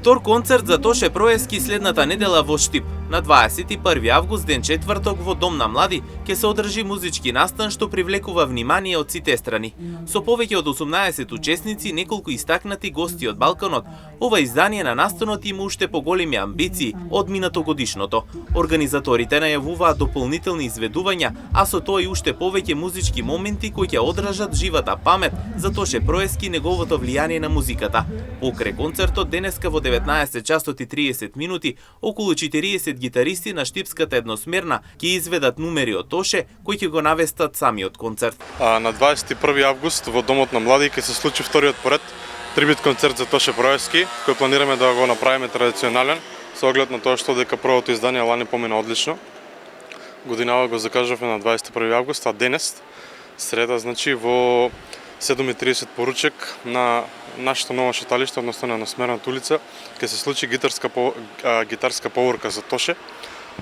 Втор концерт за Тоше Проески следната недела во Штип. На 21 август, ден четврток, во Дом на млади, ќе се одржи музички настан што привлекува внимание од сите страни. Со повеќе од 18 учесници, неколку истакнати гости од Балканот, ова издание на настанот има уште поголеми амбиции од минатогодишното. Организаторите најавуваат дополнителни изведувања, а со тоа и уште повеќе музички моменти кои ќе одржат живата памет за Тоше Проески и неговото влијание на музиката. Покрај концертот денеска во 19 часот и 30 минути, околу 40 гитаристи на Штипската едносмерна ќе изведат numeri од Тоше, кои ќе го навестат самиот концерт. На 21 август во Домот на млади ќе се случи вториот поред трибют концерт за Тоше Проески, кој планираме да го направиме традиционален, со оглед на тоа што дека првото издание лани помина одлично. Годинава го закажавме на 21 август, а денес, среда, значи во 7:30 поручек на нашето ново шеталиште, односно на едносмерната улица, ќе се случи гитарска поворка за Тоше.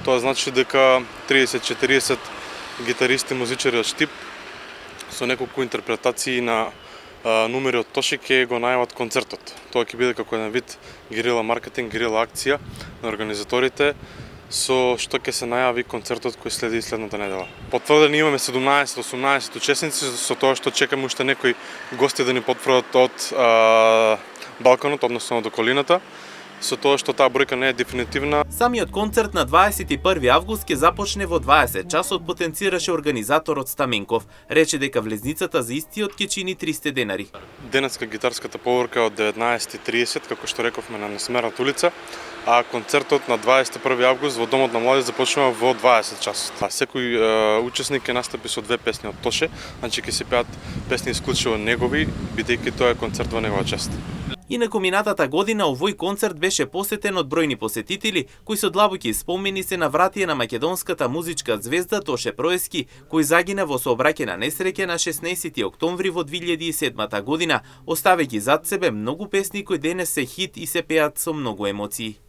Тоа значи дека 30-40 гитаристи, музичари од Штип со неколку интерпретации на numeri од Тоше ќе го најават концертот. Тоа ќе биде како еден вид герила маркетинг, герила акција на организаторите, со што ќе се најави концертот кој следи следната недела. Потврдени имаме 17-18 учесници, со тоа што чекаме уште некои гости да ни потврдат од Балканот, односно од околината, со тоа што таа бројка не е дефинитивна. Самиот концерт на 21 август ќе започне во 20 часот, потенцираше организаторот Стаменков. Рече дека влезницата за истиот ќе чини 300 денари. Денеска гитарската поворка од 19:30, како што рековме, на едносмерната улица, а концертот на 21 август во Домот на млади започнува во 20 часот. Секој учесник ќе настапи со 2 песни од Тоше, значи ќе се пеат песни исклучиво негови, бидејќи тоа е концерт во негова чест. Инаку минатата година овој концерт беше посетен од бројни посетители кои со длабоки спомени се навратија на македонската музичка звезда Тоше Проески, кој загина во сообраќајна несреќа на 16 октомври во 2007 година, оставајќи зад себе многу песни кои денес се хит и се пеат со многу емоции.